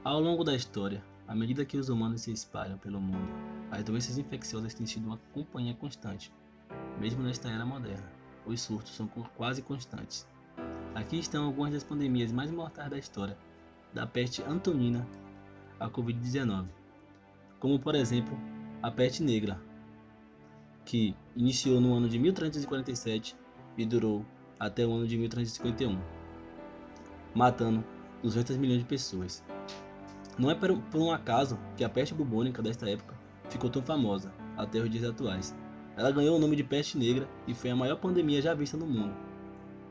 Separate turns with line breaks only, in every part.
Ao longo da história, à medida que os humanos se espalham pelo mundo, as doenças infecciosas têm sido uma companhia constante. Mesmo nesta era moderna, os surtos são quase constantes. Aqui estão algumas das pandemias mais mortais da história, da peste antonina à Covid-19, como por exemplo a peste negra, que iniciou no ano de 1347 e durou até o ano de 1351, matando 200 milhões de pessoas. Não é por um acaso que a peste bubônica desta época ficou tão famosa até os dias atuais. Ela ganhou o nome de peste negra e foi a maior pandemia já vista no mundo,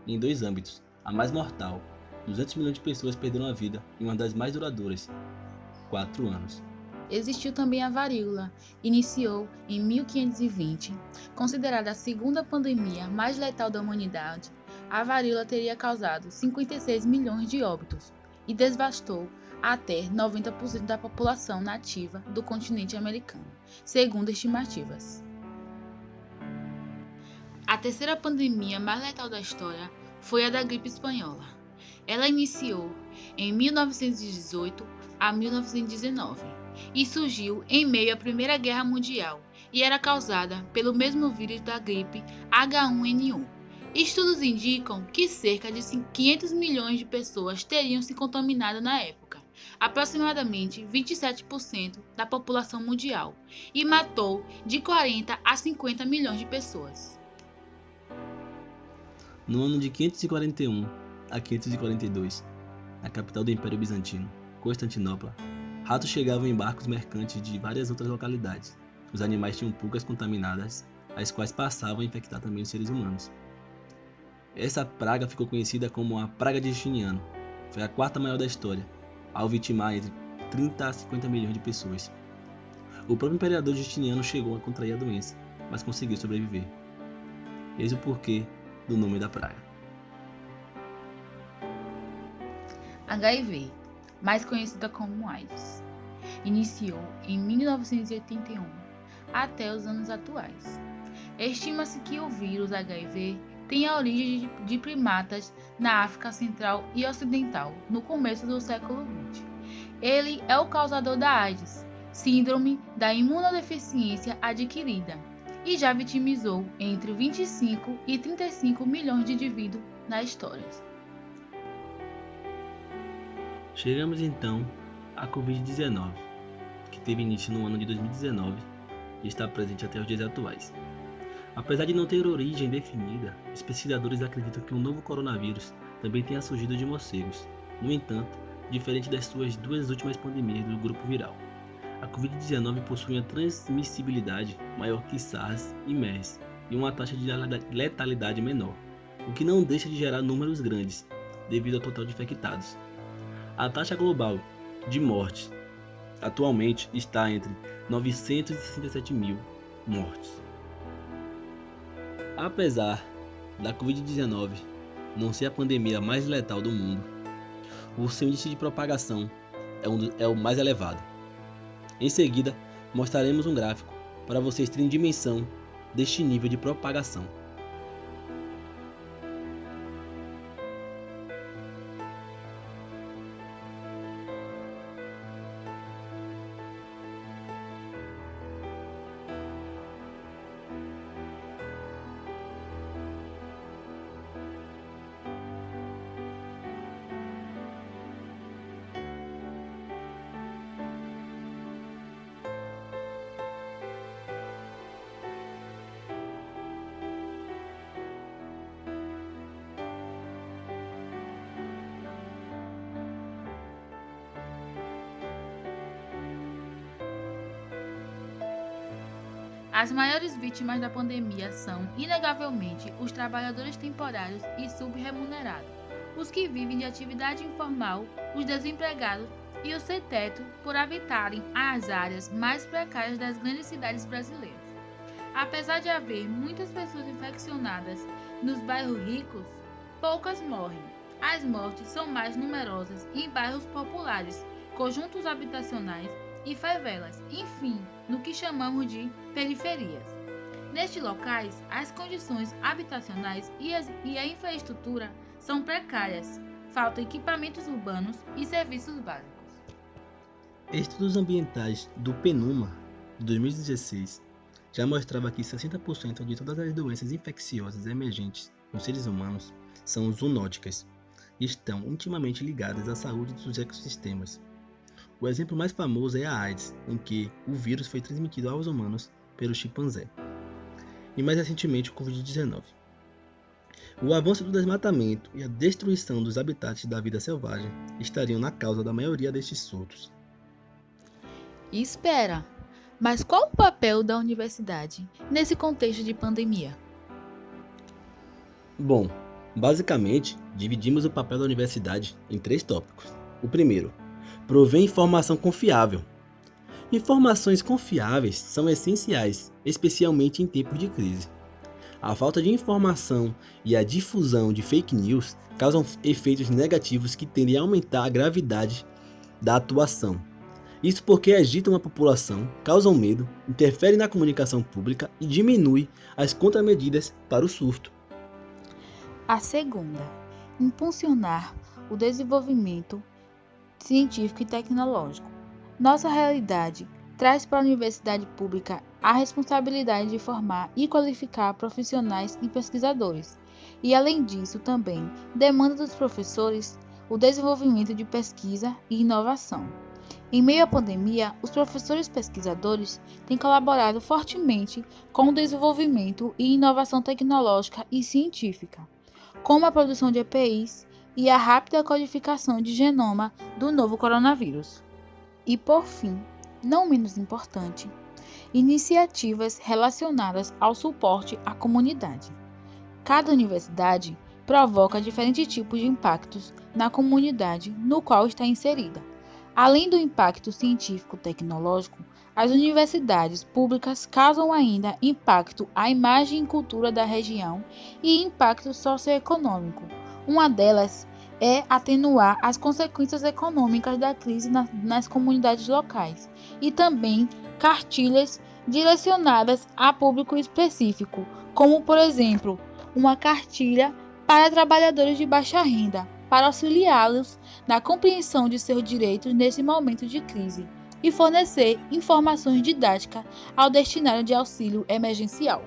em dois âmbitos. A mais mortal, 200 milhões de pessoas perderam a vida, e uma das mais duradouras, 4 anos.
Existiu também a varíola, iniciou em 1520. Considerada a segunda pandemia mais letal da humanidade, a varíola teria causado 56 milhões de óbitos e devastou até 90% da população nativa do continente americano, segundo estimativas. A terceira pandemia mais letal da história foi a da gripe espanhola. Ela iniciou em 1918 a 1919 e surgiu em meio à Primeira Guerra Mundial e era causada pelo mesmo vírus da gripe H1N1. Estudos indicam que cerca de 500 milhões de pessoas teriam se contaminado na época, aproximadamente 27% da população mundial, e matou de 40 a 50 milhões de pessoas.
No ano de 541 a 542, na capital do Império Bizantino, Constantinopla, ratos chegavam em barcos mercantes de várias outras localidades. Os animais tinham pulgas contaminadas, as quais passavam a infectar também os seres humanos. Essa praga ficou conhecida como a Praga de Justiniano. Foi a quarta maior da história, ao vitimar entre 30 a 50 milhões de pessoas. O próprio imperador Justiniano chegou a contrair a doença, mas conseguiu sobreviver. Eis o porquê do nome da praga.
HIV, mais conhecida como AIDS, iniciou em 1981 até os anos atuais. Estima-se que o vírus HIV tem a origem de primatas na África Central e Ocidental no começo do século XX. Ele é o causador da AIDS, síndrome da imunodeficiência adquirida, e já vitimizou entre 25 e 35 milhões de indivíduos na história.
Chegamos então à Covid-19, que teve início no ano de 2019 e está presente até os dias atuais. Apesar de não ter origem definida, os pesquisadores acreditam que o novo coronavírus também tenha surgido de morcegos. No entanto, diferente das suas duas últimas pandemias do grupo viral, a Covid-19 possui uma transmissibilidade maior que SARS e MERS e uma taxa de letalidade menor, o que não deixa de gerar números grandes, devido ao total de infectados. A taxa global de mortes atualmente está entre 967 mil mortes. Apesar da Covid-19 não ser a pandemia mais letal do mundo, o seu índice de propagação é o mais elevado. Em seguida, mostraremos um gráfico para vocês terem dimensão deste nível de propagação.
As maiores vítimas da pandemia são, inegavelmente, os trabalhadores temporários e subremunerados, os que vivem de atividade informal, os desempregados e os sem teto por habitarem as áreas mais precárias das grandes cidades brasileiras. Apesar de haver muitas pessoas infeccionadas nos bairros ricos, poucas morrem. As mortes são mais numerosas em bairros populares, conjuntos habitacionais e favelas, enfim, no que chamamos de periferias. Nestes locais, as condições habitacionais e a infraestrutura são precárias, faltam equipamentos urbanos e serviços básicos.
Estudos ambientais do PNUMA, de 2016, já mostrava que 60% de todas as doenças infecciosas emergentes nos seres humanos são zoonóticas e estão intimamente ligadas à saúde dos ecossistemas. O exemplo mais famoso é a AIDS, em que o vírus foi transmitido aos humanos pelo chimpanzé. E mais recentemente o Covid-19. O avanço do desmatamento e a destruição dos habitats da vida selvagem estariam na causa da maioria destes surtos.
Espera, mas qual o papel da universidade nesse contexto de pandemia?
Bom, basicamente, dividimos o papel da universidade em 3 tópicos. O primeiro, prover informação confiável. Informações confiáveis são essenciais, especialmente em tempos de crise. A falta de informação e a difusão de fake news causam efeitos negativos que tendem a aumentar a gravidade da atuação. Isso porque agitam a população, causam medo, interferem na comunicação pública e diminuem as contramedidas para o surto.
A segunda, impulsionar o desenvolvimento científico e tecnológico. Nossa realidade traz para a universidade pública a responsabilidade de formar e qualificar profissionais e pesquisadores. E, além disso, também demanda dos professores o desenvolvimento de pesquisa e inovação. Em meio à pandemia, os professores pesquisadores têm colaborado fortemente com o desenvolvimento e inovação tecnológica e científica, como a produção de EPIs e a rápida codificação de genoma do novo coronavírus. E, por fim, não menos importante, iniciativas relacionadas ao suporte à comunidade. Cada universidade provoca diferentes tipos de impactos na comunidade no qual está inserida. Além do impacto científico-tecnológico, as universidades públicas causam ainda impacto à imagem e cultura da região e impacto socioeconômico. Uma delas é atenuar as consequências econômicas da crise nas comunidades locais e também cartilhas direcionadas a público específico, como, por exemplo, uma cartilha para trabalhadores de baixa renda, para auxiliá-los na compreensão de seus direitos nesse momento de crise e fornecer informações didáticas ao destinário de auxílio emergencial.